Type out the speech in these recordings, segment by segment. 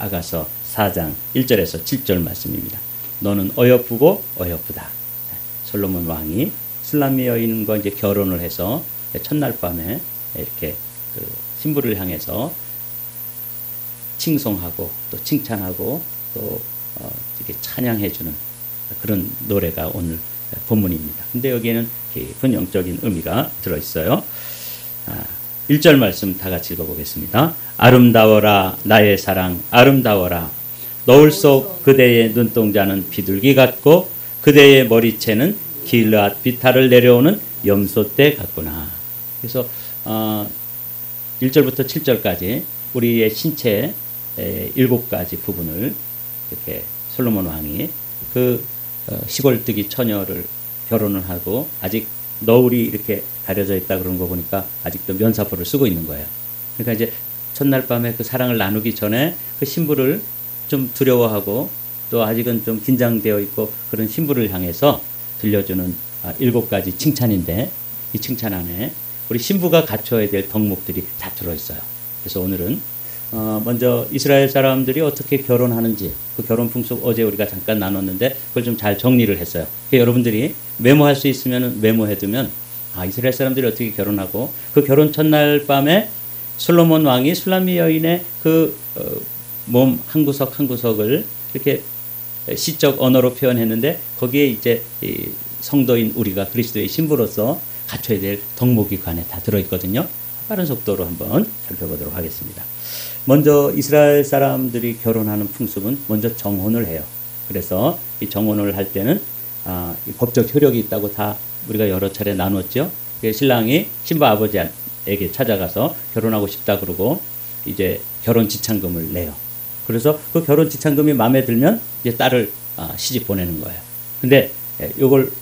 아가서 4장 1절에서 7절 말씀입니다. 너는 어여쁘고 어여쁘다. 솔로몬 왕이 술람미 여인과 이제 결혼을 해서 첫날 밤에 이렇게 그 신부를 향해서 칭송하고 또 칭찬하고 또 이렇게 찬양해주는 그런 노래가 오늘 본문입니다. 근데 여기에는 깊은 영적인 의미가 들어있어요. 1절 말씀 다 같이 읽어보겠습니다. 아름다워라 나의 사랑 아름다워라. 노을 속 그대의 눈동자는 비둘기 같고 그대의 머리채는 길앗 비탈을 내려오는 염소떼 같구나. 그래서 1절부터 7절까지 우리의 신체의 7가지 부분을 이렇게 솔로몬 왕이 그 시골뜨기 처녀를 결혼을 하고 아직 너울이 이렇게 가려져 있다 그런 거 보니까 아직도 면사포를 쓰고 있는 거예요. 그러니까 이제 첫날 밤에 그 사랑을 나누기 전에 그 신부를 좀 두려워하고 또 아직은 좀 긴장되어 있고 그런 신부를 향해서 들려주는 7가지 칭찬인데 이 칭찬 안에 우리 신부가 갖춰야 될 덕목들이 다 들어있어요. 그래서 오늘은 먼저 이스라엘 사람들이 어떻게 결혼하는지 그 결혼 풍습 어제 우리가 잠깐 나눴는데 그걸 좀 잘 정리를 했어요. 여러분들이 메모할 수 있으면 메모해두면 이스라엘 사람들이 어떻게 결혼하고 그 결혼 첫날 밤에 솔로몬 왕이 술람미 여인의 그 몸 한 구석 한 구석을 이렇게 시적 언어로 표현했는데 거기에 이제 이 성도인 우리가 그리스도의 신부로서 갖춰야 될 덕목이 그 안에 다 들어있거든요. 빠른 속도로 한번 살펴보도록 하겠습니다. 먼저 이스라엘 사람들이 결혼하는 풍습은 먼저 정혼을 해요. 그래서 이 정혼을 할 때는 이 법적 효력이 있다고 다 우리가 여러 차례 나눴죠. 신랑이 신부 아버지에게 찾아가서 결혼하고 싶다 그러고 이제 결혼 지참금을 내요. 그래서 그 결혼 지참금이 마음에 들면 이제 딸을 시집 보내는 거예요. 근데 이걸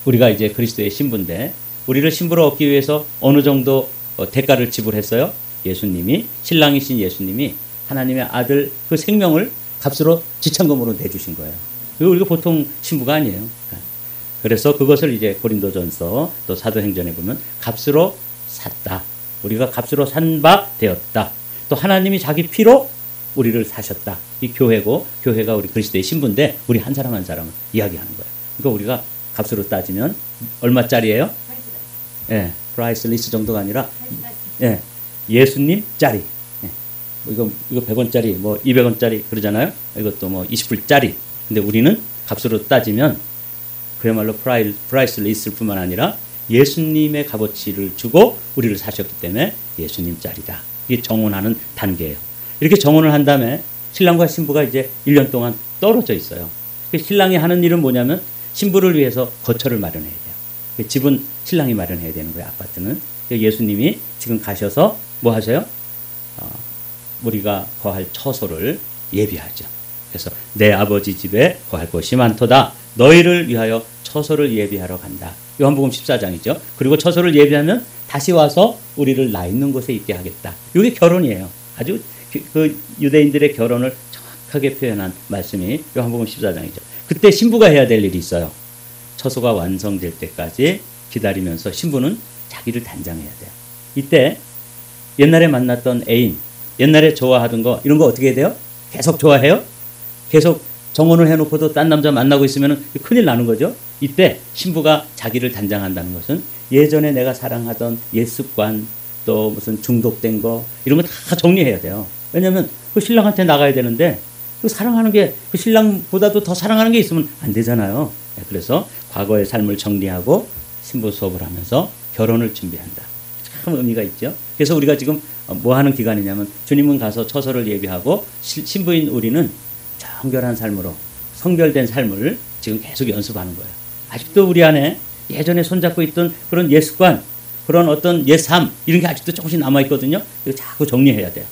우리가 이제 그리스도의 신부인데 우리를 신부로 얻기 위해서 어느 정도 대가를 지불했어요? 예수님이 신랑이신 예수님이 하나님의 아들 그 생명을 값으로 지참금으로 내주신 거예요. 그리고 우리가 보통 신부가 아니에요. 그래서 그것을 이제 고린도전서 또 사도행전에 보면 값으로 샀다. 우리가 값으로 산 바 되었다. 또 하나님이 자기 피로 우리를 사셨다. 이 교회고 교회가 우리 그리스도의 신부인데 우리 한 사람 한 사람을 이야기하는 거예요. 그러니까 우리가 값으로 따지면 얼마짜리예요? 예, 프라이스리스 정도가 아니라 예, 예수님 짜리. 예, 이거 100원짜리 뭐 200원짜리 그러잖아요. 이것도 뭐 20불짜리. 근데 우리는 값으로 따지면 그야말로 프라이스리스일 뿐만 아니라 예수님의 값어치를 주고 우리를 사셨기 때문에 예수님 짤이다. 이게 정혼하는 단계예요. 이렇게 정혼을 한 다음에 신랑과 신부가 이제 1년 동안 떨어져 있어요. 신랑이 하는 일은 뭐냐면 신부를 위해서 거처를 마련해야 돼요. 집은 신랑이 마련해야 되는 거예요. 아파트는. 예수님이 지금 가셔서 뭐 하세요? 우리가 거할 처소를 예비하죠. 그래서 내 아버지 집에 거할 곳이 많도다. 너희를 위하여 처소를 예비하러 간다. 요한복음 14장이죠. 그리고 처소를 예비하면 다시 와서 우리를 나 있는 곳에 있게 하겠다. 이게 결혼이에요. 아주 그 유대인들의 결혼을 정확하게 표현한 말씀이 요한복음 14장이죠. 그때 신부가 해야 될 일이 있어요. 처소가 완성될 때까지 기다리면서 신부는 자기를 단장해야 돼요. 이때 옛날에 만났던 애인, 옛날에 좋아하던 거 이런 거 어떻게 해야 돼요? 계속 좋아해요? 계속 정혼을 해놓고도 딴 남자 만나고 있으면 큰일 나는 거죠. 이때 신부가 자기를 단장한다는 것은 예전에 내가 사랑하던 옛 습관 또 무슨 중독된 거 이런 거 다 정리해야 돼요. 왜냐하면 그 신랑한테 나가야 되는데 그 사랑하는 게 그 신랑보다도 더 사랑하는 게 있으면 안 되잖아요. 그래서 과거의 삶을 정리하고 신부 수업을 하면서 결혼을 준비한다. 참 의미가 있죠. 그래서 우리가 지금 뭐 하는 기간이냐면 주님은 가서 처소를 예비하고 신부인 우리는 정결한 삶으로 성결된 삶을 지금 계속 연습하는 거예요. 아직도 우리 안에 예전에 손잡고 있던 그런 옛 습관, 그런 어떤 옛 삶 이런 게 아직도 조금씩 남아있거든요. 이거 자꾸 정리해야 돼요.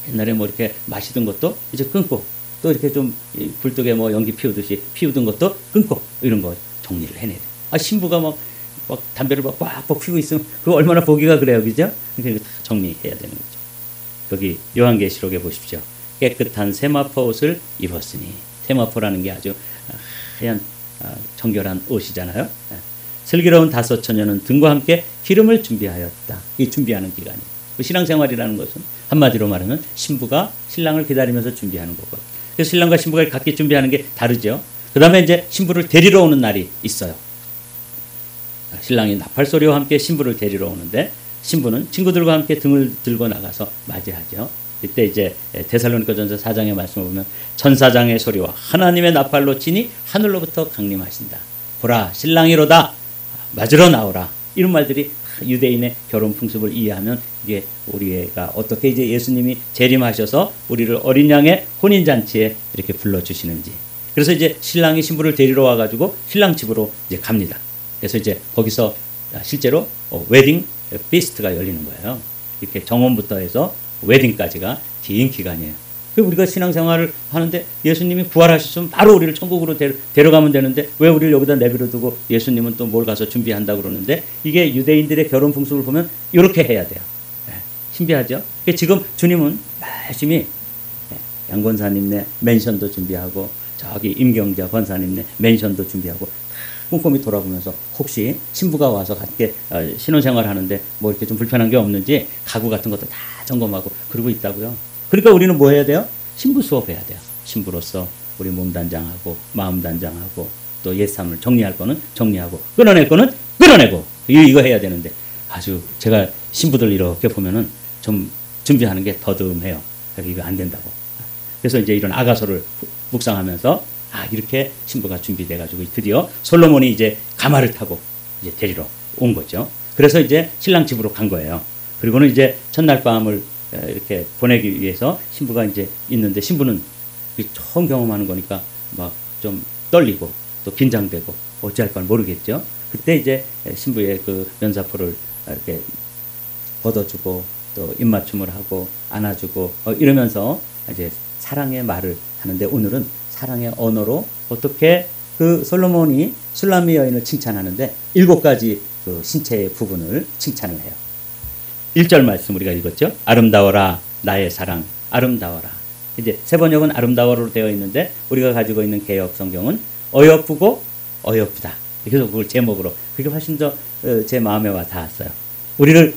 옛날에 뭐 이렇게 마시던 것도 이제 끊고 또 이렇게 좀 불뚝에 뭐 연기 피우듯이 피우던 것도 끊고 이런 거 정리를 해내야 돼요. 신부가 막 담배를 꽉 피우고 있으면 그거 얼마나 보기가 그래요. 그죠? 그러니까 다 정리해야 되는 거죠. 여기 요한계시록에 보십시오. 깨끗한 세마포 옷을 입었으니 세마포라는 게 아주 하얀 정결한 옷이잖아요. 슬기로운 5 처녀는 등과 함께 기름을 준비하였다. 이 준비하는 기간이. 신앙생활이라는 것은 한마디로 말하면 신부가 신랑을 기다리면서 준비하는 거고. 그래서 신랑과 신부가 각기 준비하는 게 다르죠. 그 다음에 이제 신부를 데리러 오는 날이 있어요. 신랑이 나팔소리와 함께 신부를 데리러 오는데 신부는 친구들과 함께 등을 들고 나가서 맞이하죠. 이때 이제 데살로니가전서 4장의 말씀을 보면 천사장의 소리와 하나님의 나팔로 치니 하늘로부터 강림하신다. 보라 신랑이로다. 맞으러 나오라. 이런 말들이 유대인의 결혼 풍습을 이해하면 이게 우리가 어떻게 이제 예수님이 재림하셔서 우리를 어린 양의 혼인 잔치에 이렇게 불러주시는지. 그래서 이제 신랑이 신부를 데리러 와가지고 신랑 집으로 이제 갑니다. 그래서 이제 거기서 실제로 웨딩 피스트가 열리는 거예요. 이렇게 정혼부터 해서 웨딩까지가 긴 기간이에요. 우리가 신앙생활을 하는데 예수님이 부활하셨으면 바로 우리를 천국으로 데려가면 되는데 왜 우리를 여기다 내버려 두고 예수님은 또 뭘 가서 준비한다고 그러는데 이게 유대인들의 결혼 풍습을 보면 이렇게 해야 돼요. 신비하죠. 지금 주님은 열심히 양권사님네 맨션도 준비하고 저기 임경자 권사님네 맨션도 준비하고 꼼꼼히 돌아보면서 혹시 신부가 와서 같이 신혼생활 하는데 뭐 이렇게 좀 불편한 게 없는지 가구 같은 것도 다 점검하고 그러고 있다고요. 그러니까 우리는 뭐 해야 돼요? 신부 수업해야 돼요. 신부로서 우리 몸 단장하고 마음 단장하고 또 옛삶을 정리할 거는 정리하고 끊어낼 거는 끊어내고 이거 해야 되는데 아주 제가 신부들 이렇게 보면은 좀 준비하는 게 더듬해요. 이거 안 된다고. 그래서 이제 이런 아가서를 묵상하면서 이렇게 신부가 준비돼 가지고 드디어 솔로몬이 이제 가마를 타고 이제 데리러 온 거죠. 그래서 이제 신랑 집으로 간 거예요. 그리고는 이제 첫날 밤을 이렇게 보내기 위해서 신부가 이제 있는데 신부는 처음 경험하는 거니까 막 좀 떨리고 또 긴장되고 어찌할 걸 모르겠죠. 그때 이제 신부의 그 면사포를 이렇게 걷어주고 또 입맞춤을 하고 안아주고 이러면서 이제 사랑의 말을 하는데 오늘은 사랑의 언어로 어떻게 그 솔로몬이 술람미 여인을 칭찬하는데 7가지 그 신체의 부분을 칭찬을 해요. 1절 말씀 우리가 읽었죠. 아름다워라 나의 사랑 아름다워라. 이제 세번역은 아름다워로 되어 있는데 우리가 가지고 있는 개역 성경은 어여쁘고 어여쁘다. 그래서 그걸 제목으로 그게 훨씬 더 제 마음에 와 닿았어요. 우리를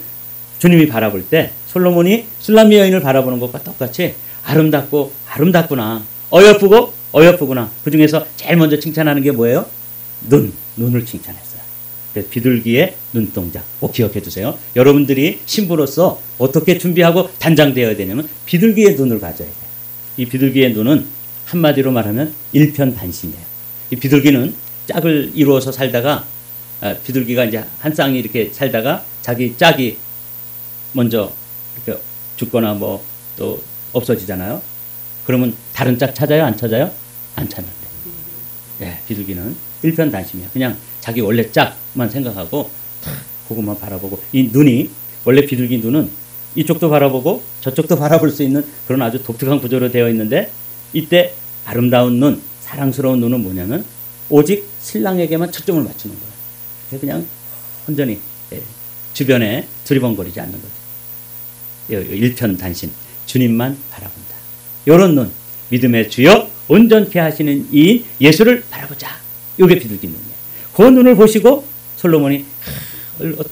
주님이 바라볼 때 솔로몬이 술람미 여인을 바라보는 것과 똑같이 아름답고 아름답구나. 어여쁘고 어여쁘구나. 그 중에서 제일 먼저 칭찬하는 게 뭐예요? 눈을 칭찬했어요. 그래서 비둘기의 눈동자. 꼭 기억해 두세요. 여러분들이 신부로서 어떻게 준비하고 단장되어야 되냐면 비둘기의 눈을 가져야 돼요. 이 비둘기의 눈은 한마디로 말하면 일편단심이에요. 이 비둘기는 짝을 이루어서 살다가 비둘기가 이제 한 쌍이 이렇게 살다가 자기 짝이 먼저 이렇게 죽거나 뭐 또 없어지잖아요. 그러면 다른 짝 찾아요? 안 찾아요? 안 찾는데. 네, 비둘기는 일편단심이야. 그냥 자기 원래 짝만 생각하고 그것만 바라보고 이 눈이 원래 비둘기 눈은 이쪽도 바라보고 저쪽도 바라볼 수 있는 그런 아주 독특한 구조로 되어 있는데 이때 아름다운 눈, 사랑스러운 눈은 뭐냐면 오직 신랑에게만 초점을 맞추는 거예요. 그냥 온전히 주변에 두리번거리지 않는 거죠. 일편단심, 주님만 바라본다. 이런 눈, 믿음의 주여 온전케 하시는 이인 예수를 바라보자. 이게 비둘기 눈이에요. 그 눈을 보시고 솔로몬이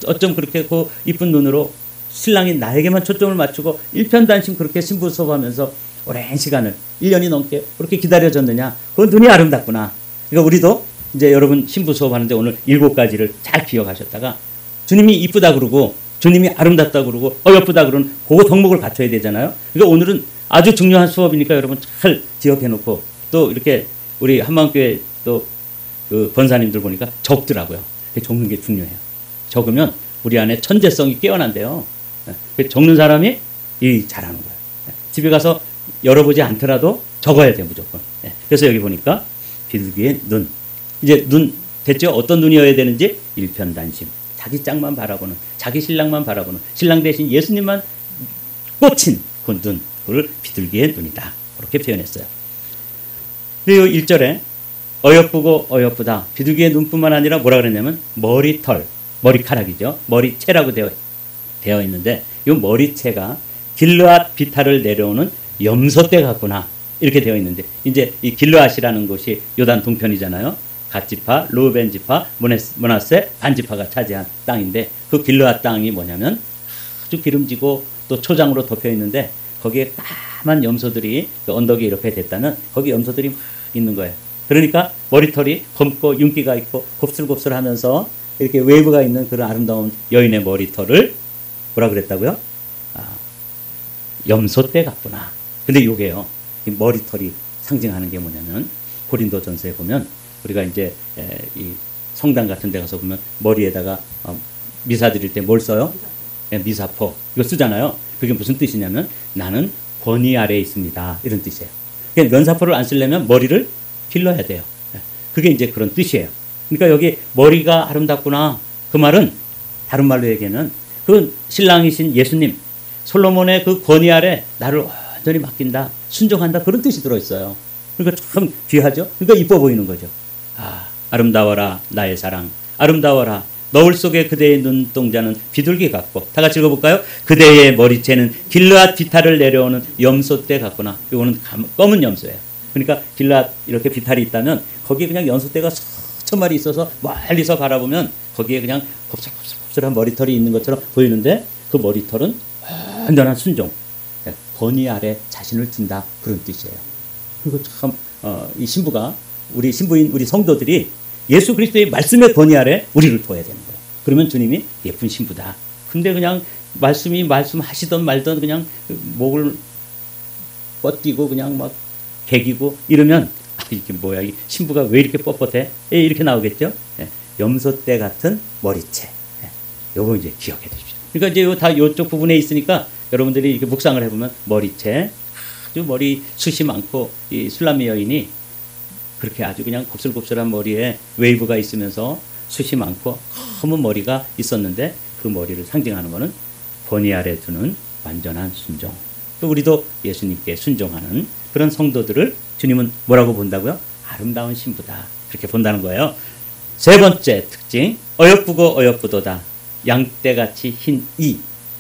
어쩜 그렇게 그 이쁜 눈으로 신랑이 나에게만 초점을 맞추고 일편단심 그렇게 신부 수업하면서 오랜 시간을 1년이 넘게 그렇게 기다려졌느냐. 그 눈이 아름답구나. 그러니까 우리도 이제 여러분 신부 수업하는데 오늘 7가지를 잘 기억하셨다가 주님이 이쁘다 그러고 주님이 아름답다 그러고 어여쁘다 그러는 그거 덕목을 갖춰야 되잖아요. 그러니까 오늘은 아주 중요한 수업이니까 여러분 잘 기억해 놓고 또 이렇게 우리 한마음교회 또 그 권사님들 보니까 적더라고요. 적는 게 중요해요. 적으면 우리 안에 천재성이 깨어난대요. 적는 사람이 잘하는 거예요. 집에 가서 열어보지 않더라도 적어야 돼요. 무조건. 그래서 여기 보니까 비둘기의 눈. 이제 눈 됐죠? 어떤 눈이어야 되는지 일편단심. 자기 짝만 바라보는 자기 신랑만 바라보는 신랑 대신 예수님만 꽂힌 그 눈. 그걸 비둘기의 눈이다. 그렇게 표현했어요. 그리고 1절에 어여쁘고 어여쁘다. 비둘기의 눈뿐만 아니라 뭐라 그랬냐면 머리털, 머리카락이죠. 머리채라고 되어 있는데 이 머리채가 길르앗 비탈을 내려오는 염소떼 같구나. 이렇게 되어 있는데 이제 이 길르앗이라는 곳이 요단 동편이잖아요. 갓지파, 르우벤 지파, 므낫세, 반 지파가 차지한 땅인데 그 길르앗 땅이 뭐냐면 아주 기름지고 또 초장으로 덮여 있는데 거기에 까만 염소들이 그 언덕에 이렇게 됐다는 거기 염소들이 막 있는 거예요. 그러니까 머리털이 검고 윤기가 있고 곱슬곱슬하면서 이렇게 웨이브가 있는 그런 아름다운 여인의 머리털을 뭐라 그랬다고요? 염소떼 같구나. 근데 이게요, 이 머리털이 상징하는 게 뭐냐면 고린도전서에 보면 우리가 이제 이 성당 같은 데 가서 보면 머리에다가 미사 드릴 때 뭘 써요? 미사포. 이거 쓰잖아요. 그게 무슨 뜻이냐면 나는 권위 아래에 있습니다. 이런 뜻이에요. 그러니까 면사포를 안 쓰려면 머리를 길러야 돼요. 그게 이제 그런 뜻이에요. 그러니까 여기 머리가 아름답구나. 그 말은 다른 말로 얘기하면 그 신랑이신 예수님, 솔로몬의 그 권위 아래 나를 완전히 맡긴다, 순종한다, 그런 뜻이 들어있어요. 그러니까 참 귀하죠. 그러니까 이뻐 보이는 거죠. 아름다워라 나의 사랑, 아름다워라 너울 속에 그대의 눈동자는 비둘기 같고. 다 같이 읽어볼까요? 그대의 머리채는 길르앗 비탈을 내려오는 염소떼 같구나. 이거는 검은 염소예요. 그러니까 길르앗 이렇게 비탈이 있다면 거기에 그냥 염소떼가 수천 마리 있어서 멀리서 바라보면 거기에 그냥 곱슬곱슬한 머리털이 있는 것처럼 보이는데 그 머리털은 완전한 순종, 권위 아래 자신을 둔다, 그런 뜻이에요. 그리고 참 이 신부가, 우리 신부인 우리 성도들이 예수 그리스도의 말씀의 권위 아래 우리를 둬야 되는 거예요. 그러면 주님이 예쁜 신부다. 근데 그냥 말씀하시던 말던 그냥 목을 뻗기고 그냥 막 개기고 이러면 이게 뭐야, 이 신부가 왜 이렇게 뻣뻣해? 이렇게 나오겠죠. 염소떼 같은 머리채. 요거 이제 기억해 두십시오. 그러니까 이제 다 요쪽 부분에 있으니까 여러분들이 이렇게 묵상을 해보면 머리채, 아주 머리 숱이 많고, 이 술람미 여인이 그렇게 아주 그냥 곱슬곱슬한 머리에 웨이브가 있으면서 숱이 많고 검은 머리가 있었는데 그 머리를 상징하는 것은 권위 아래 두는 완전한 순종. 또 우리도 예수님께 순종하는 그런 성도들을 주님은 뭐라고 본다고요? 아름다운 신부다, 그렇게 본다는 거예요. 세 번째 특징, 어여쁘고 어여쁘도다. 양떼같이 흰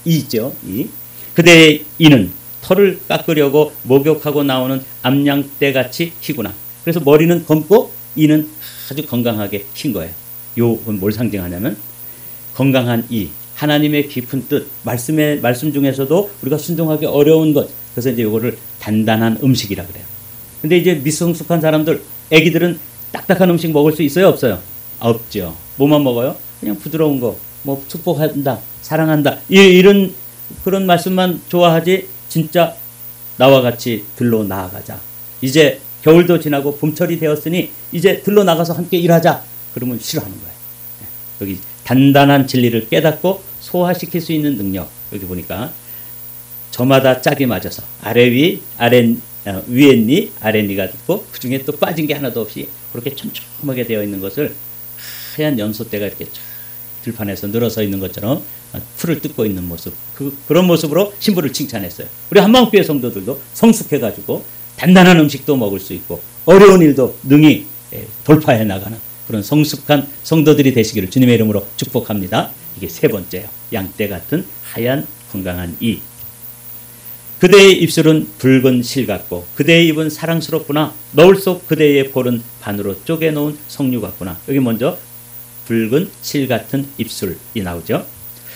이죠. 이. 그대의 이는 털을 깎으려고 목욕하고 나오는 암양떼같이 희구나. 그래서 머리는 검고 이는 아주 건강하게 흰 거예요. 요건 뭘 상징하냐면 건강한 이, 하나님의 깊은 뜻, 말씀 중에서도 우리가 순종하기 어려운 것, 그래서 이제 요거를 단단한 음식이라 그래요. 근데 이제 미성숙한 사람들, 애기들은 딱딱한 음식 먹을 수 있어요, 없어요? 없죠. 뭐만 먹어요? 그냥 부드러운 거, 뭐 축복한다, 사랑한다, 이런 그런 말씀만 좋아하지. 진짜 나와 같이 들로 나아가자, 이제 겨울도 지나고 봄철이 되었으니 이제 들러 나가서 함께 일하자, 그러면 싫어하는 거예요. 여기 단단한 진리를 깨닫고 소화시킬 수 있는 능력, 여기 보니까 저마다 짝이 맞아서 위에 니 아래 니가 있고 그 중에 또 빠진 게 하나도 없이 그렇게 촘촘하게 되어 있는 것을 하얀 염소떼가 이렇게 들판에서 늘어서 있는 것처럼 풀을 뜯고 있는 모습, 그런 모습으로 신부를 칭찬했어요. 우리 한마음교회 성도들도 성숙해가지고 단단한 음식도 먹을 수 있고 어려운 일도 능히 돌파해 나가는 그런 성숙한 성도들이 되시기를 주님의 이름으로 축복합니다. 이게 세 번째예요. 양떼 같은 하얀 건강한 이. 그대의 입술은 붉은 실 같고 그대의 입은 사랑스럽구나. 너울 속 그대의 볼은 반으로 쪼개놓은 석류 같구나. 여기 먼저 붉은 실 같은 입술이 나오죠.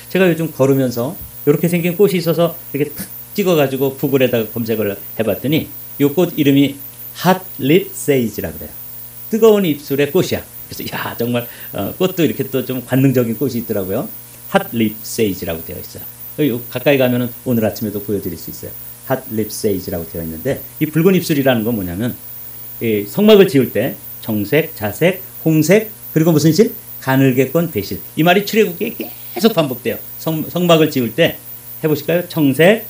제가 요즘 걸으면서 이렇게 생긴 꽃이 있어서 이렇게 탁 찍어가지고 구글에다가 검색을 해봤더니 이 꽃 이름이 핫 립 세이지라고 그래요. 뜨거운 입술의 꽃이야. 그래서 야, 정말 꽃도 이렇게 또 좀 관능적인 꽃이 있더라고요. 핫 립 세이지라고 되어 있어요. 여기 가까이 가면은 오늘 아침에도 보여드릴 수 있어요. 핫 립 세이지라고 되어 있는데 이 붉은 입술이라는 건 뭐냐면 이 성막을 지을 때 정색, 자색, 홍색, 그리고 무슨 실? 가늘게꼰 배실. 이 말이 출애굽기에 계속 반복돼요. 성막을 지을 때 해보실까요? 청색,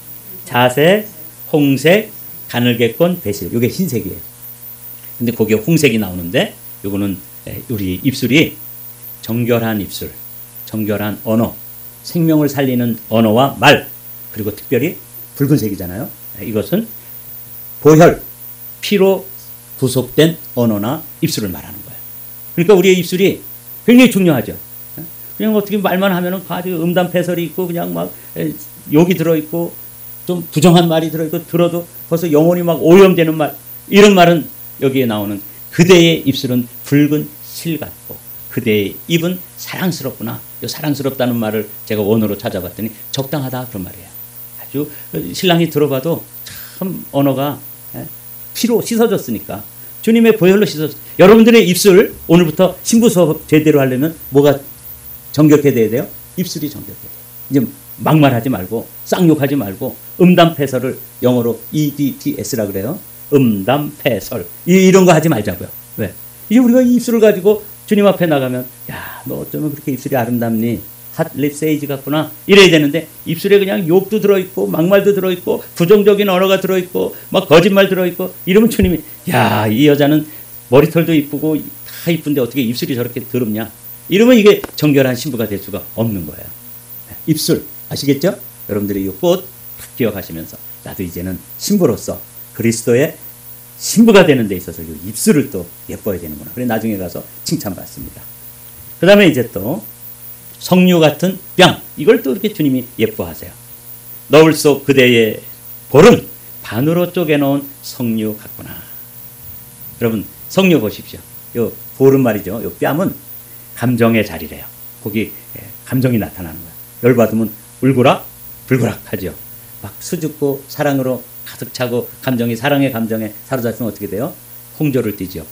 자색, 홍색, 가늘게꼰 배실. 이게 흰색이에요. 근데 거기에 홍색이 나오는데 요거는 우리 입술이 정결한 입술, 정결한 언어, 생명을 살리는 언어와 말, 그리고 특별히 붉은색이잖아요. 이것은 보혈, 피로 구속된 언어나 입술을 말하는 거예요. 그러니까 우리의 입술이 굉장히 중요하죠. 그냥 어떻게 말만 하면은 아주 음담패설이 있고 그냥 막 욕이 들어있고 좀 부정한 말이 들어있고 들어도 벌써 영혼이 막 오염되는 말, 이런 말은 여기에 나오는 그대의 입술은 붉은 실 같고 그대의 입은 사랑스럽구나. 이 사랑스럽다는 말을 제가 원어로 찾아봤더니 적당하다, 그런 말이에요. 아주 신랑이 들어봐도 참 언어가 피로 씻어졌으니까 주님의 보혈로 씻어졌. 여러분들의 입술 오늘부터 신부 수업 제대로 하려면 뭐가 정결해야 돼요? 입술이 정결해야 돼요. 이제 막말하지 말고 쌍욕하지 말고 음담패설을 영어로 EDPS라 그래요. 음담패설 이런 거 하지 말자고요. 왜? 이제 우리가 이 입술을 가지고 주님 앞에 나가면 야, 너 어쩌면 그렇게 입술이 아름답니? 핫립 세이지 같구나 이래야 되는데 입술에 그냥 욕도 들어있고 막말도 들어있고 부정적인 언어가 들어있고 막 거짓말 들어있고 이러면 주님이 야, 이 여자는 머리털도 이쁘고 다 이쁜데 어떻게 입술이 저렇게 더럽냐 이러면 이게 정결한 신부가 될 수가 없는 거예요. 입술 아시겠죠? 여러분들이 이 꽃 기억하시면서 나도 이제는 신부로서 그리스도의 신부가 되는 데 있어서 이 입술을 또 예뻐야 되는구나. 그래 나중에 가서 칭찬받습니다. 그 다음에 이제 또 석류 같은 뺨 이걸 또 이렇게 주님이 예뻐하세요. 너울 속 그대의 볼은 반으로 쪼개놓은 석류 같구나. 여러분 석류 보십시오. 요 볼은 말이죠. 요 뺨은 감정의 자리래요. 거기 감정이 나타나는 거예요. 열받으면 울고락 불고락 하죠. 막 수줍고 사랑으로 가득 차고 감정이 사랑의 감정에 사로잡히면 어떻게 돼요? 홍조를 띠죠.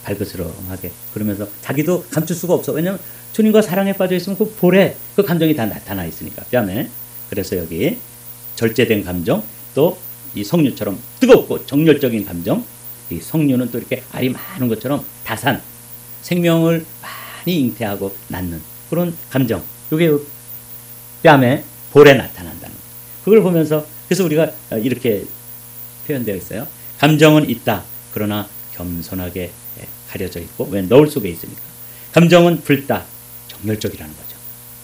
발그스러움하게. 그러면서 자기도 감출 수가 없어. 왜냐하면 주님과 사랑에 빠져 있으면 그 볼에 그 감정이 다 나타나 있으니까 뺨에. 그래서 여기 절제된 감정 또 이 석류처럼 뜨겁고 정열적인 감정 이 석류는 또 이렇게 알이 많은 것처럼 다산 생명을 많이 잉태하고 낳는 그런 감정 이게 뺨에 볼에 나타난다는 거예요. 그걸 보면서 그래서 우리가 이렇게 표현되어 있어요. 감정은 있다. 그러나 겸손하게 가려져 있고 왜 너울 속에 있으니까. 감정은 붉다. 정열적이라는 거죠.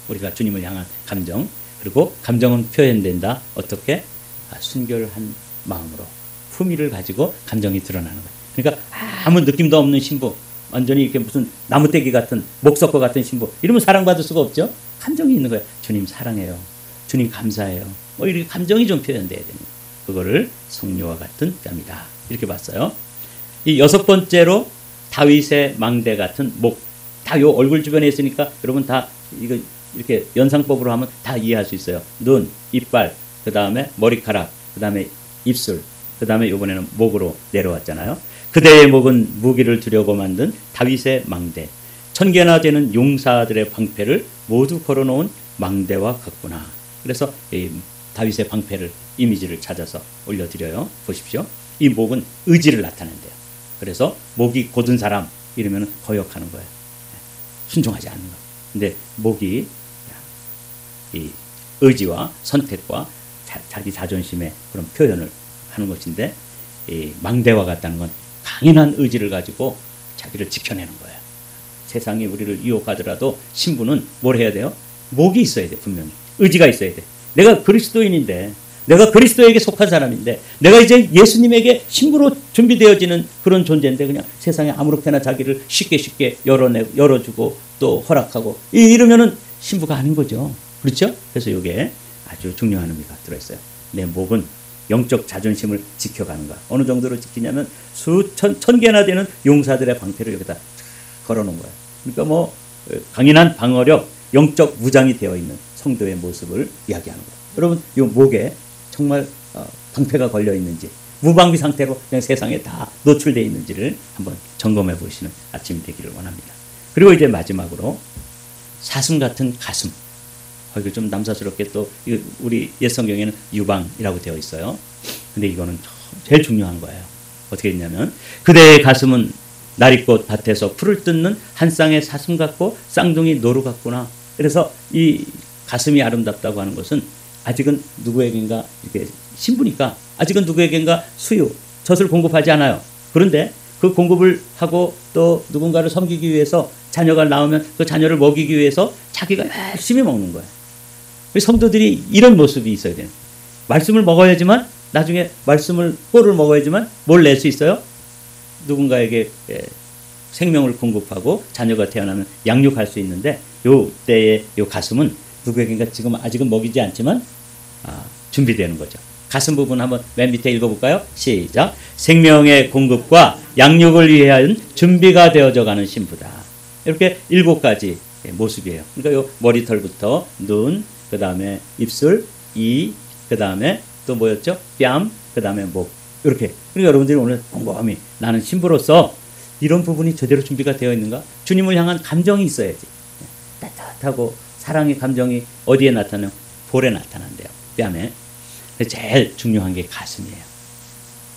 우리가 주님을 향한 감정. 그리고 감정은 표현된다. 어떻게? 순결한 마음으로 품위를 가지고 감정이 드러나는 거예요. 그러니까 아무 느낌도 없는 신부 완전히 이렇게 무슨 나무떼기 같은 목석거 같은 신부 이러면 사랑받을 수가 없죠. 감정이 있는 거예요. 주님 사랑해요. 주님 감사해요. 뭐 이렇게 감정이 좀 표현돼야 됩니다. 그거를 석류와 같은 뺨이다. 이렇게 봤어요. 이 여섯 번째로 다윗의 망대 같은 목. 다 요 얼굴 주변에 있으니까 여러분 다 이거 이렇게 연상법으로 하면 다 이해할 수 있어요. 눈, 이빨, 그 다음에 머리카락, 그 다음에 입술, 그 다음에 이번에는 목으로 내려왔잖아요. 그대의 목은 무기를 두려고 만든 다윗의 망대. 1000개나 되는 용사들의 방패를 모두 걸어놓은 망대와 같구나. 그래서 이 다윗의 방패를 이미지를 찾아서 올려드려요. 보십시오. 이 목은 의지를 나타낸대요. 그래서 목이 곧은 사람 이러면 거역하는 거예요. 순종하지 않는 거예요. 근데 목이 이 의지와 선택과 자기 자존심의 그런 표현을 하는 것인데 이 망대와 같다는 건 강인한 의지를 가지고 자기를 지켜내는 거예요. 세상이 우리를 유혹하더라도 신부는 뭘 해야 돼요? 목이 있어야 돼. 분명히 의지가 있어야 돼. 내가 그리스도인인데 내가 그리스도에게 속한 사람인데 내가 이제 예수님에게 신부로 준비되어지는 그런 존재인데 그냥 세상에 아무렇게나 자기를 쉽게 열어주고 또 허락하고 이러면은 신부가 아닌 거죠. 그렇죠? 그래서 이게 아주 중요한 의미가 들어있어요. 내 목은 영적 자존심을 지켜가는가. 어느 정도로 지키냐면 천 개나 되는 용사들의 방패를 여기다 걸어놓은 거예요. 그러니까 뭐 강인한 방어력, 영적 무장이 되어 있는 성도의 모습을 이야기하는 거예요. 여러분 이 목에 정말 방패가 걸려 있는지 무방비 상태로 그냥 세상에 다 노출되어 있는지를 한번 점검해 보시는 아침이 되기를 원합니다. 그리고 이제 마지막으로 사슴 같은 가슴. 이거 좀 남사스럽게 또 우리 옛 성경에는 유방이라고 되어 있어요. 근데 이거는 제일 중요한 거예요. 어떻게 했냐면 그대의 가슴은 나리꽃 밭에서 풀을 뜯는 한 쌍의 사슴 같고 쌍둥이 노루 같구나. 그래서 이 가슴이 아름답다고 하는 것은 아직은 누구에겐가 이렇게 신부니까 아직은 누구에겐가 수유, 젖을 공급하지 않아요. 그런데 그 공급을 하고 또 누군가를 섬기기 위해서 자녀가 나오면 그 자녀를 먹이기 위해서 자기가 열심히 먹는 거예요. 성도들이 이런 모습이 있어야 돼요. 말씀을 먹어야지만 나중에 꼴을 먹어야지만 뭘 낼 수 있어요? 누군가에게 생명을 공급하고 자녀가 태어나면 양육할 수 있는데 요 때의 요 가슴은 누구에게인가 지금 아직은 먹이지 않지만 준비되는 거죠. 가슴 부분 한번 맨 밑에 읽어볼까요? 시작. 생명의 공급과 양육을 위한 준비가 되어져 가는 신부다. 이렇게 7가지 모습이에요. 그러니까 요 머리털부터 눈, 그 다음에 입술, 이, 그 다음에 또 뭐였죠? 뺨, 그 다음에 목. 이렇게. 그러니까 여러분들이 오늘 곰곰이 나는 신부로서 이런 부분이 제대로 준비가 되어 있는가? 주님을 향한 감정이 있어야지. 따뜻하고 사랑의 감정이 어디에 나타나요? 볼에 나타난대요. 뺨에. 제일 중요한 게 가슴이에요.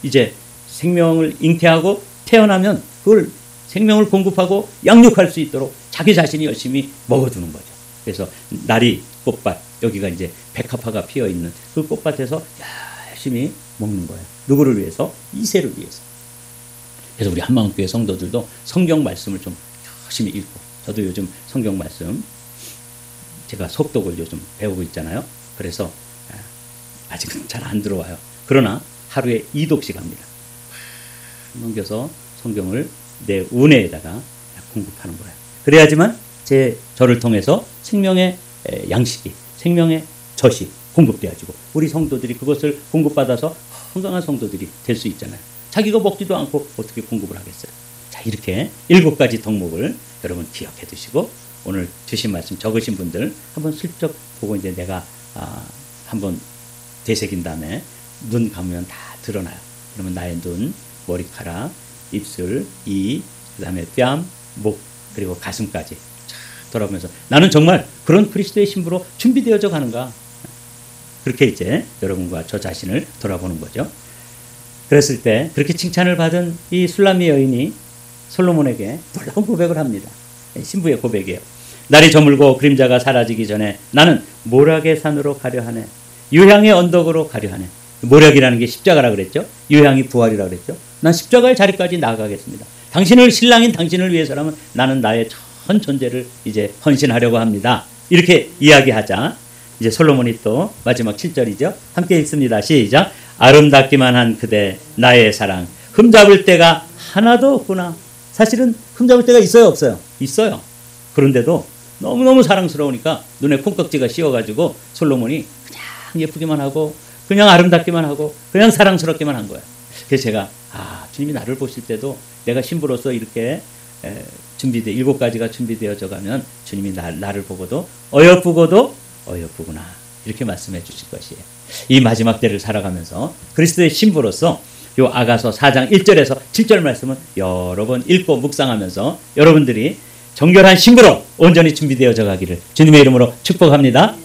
이제 생명을 잉태하고 태어나면 그걸 생명을 공급하고 양육할 수 있도록 자기 자신이 열심히 먹어두는 거죠. 그래서 나리 꽃밭, 여기가 이제 백합화가 피어있는 그 꽃밭에서 열심히 먹는 거예요. 누구를 위해서? 이세를 위해서. 그래서 우리 한마음교회 성도들도 성경 말씀을 좀 열심히 읽고, 저도 요즘 성경 말씀 제가 속독을 요즘 배우고 있잖아요. 그래서 아직은 잘 안 들어와요. 그러나 하루에 2독씩 합니다. 넘겨서 성경을 내 운에다가 공급하는 거예요. 그래야지만 저를 통해서 생명의 양식이, 생명의 젖이 공급되어지고 우리 성도들이 그것을 공급받아서 건강한 성도들이 될 수 있잖아요. 자기가 먹지도 않고 어떻게 공급을 하겠어요. 자, 이렇게 7가지 덕목을 여러분 기억해 두시고 오늘 주신 말씀 적으신 분들 한번 슬쩍 보고 이제 내가 한번 되새긴 다음에 눈 감으면 다 드러나요. 그러면 나의 눈, 머리카락, 입술, 이, 그 다음에 뺨, 목, 그리고 가슴까지 돌아보면서 나는 정말 그런 그리스도의 신부로 준비되어져 가는가. 그렇게 이제 여러분과 저 자신을 돌아보는 거죠. 그랬을 때 그렇게 칭찬을 받은 이 술람미 여인이 솔로몬에게 놀라운 고백을 합니다. 신부의 고백이에요. 날이 저물고 그림자가 사라지기 전에 나는 모략의 산으로 가려 하네. 유향의 언덕으로 가려 하네. 모략이라는 게 십자가라 그랬죠. 유향이 부활이라 그랬죠. 난 십자가의 자리까지 나아가겠습니다. 당신을, 신랑인 당신을 위해서라면 나는 나의 전 존재를 이제 헌신하려고 합니다. 이렇게 이야기하자 이제 솔로몬이 또 마지막 7절이죠. 함께 읽습니다. 시작. 아름답기만 한 그대 나의 사랑 흠잡을 데가 하나도 없구나. 사실은 흠잡을 데가 있어요, 없어요? 있어요. 그런데도 너무너무 사랑스러우니까 눈에 콩깍지가 씌워가지고 솔로몬이 그냥 예쁘기만 하고 그냥 아름답기만 하고 그냥 사랑스럽기만 한 거예요. 그래서 제가 주님이 나를 보실 때도 내가 신부로서 이렇게 7가지가 준비되어져 가면 주님이 나를 보고도 어여쁘고도 어여쁘구나 이렇게 말씀해 주실 것이에요. 이 마지막 때를 살아가면서 그리스도의 신부로서 요 아가서 4장 1절에서 7절 말씀은 여러 번 읽고 묵상하면서 여러분들이 정결한 신부로 온전히 준비되어져 가기를 주님의 이름으로 축복합니다.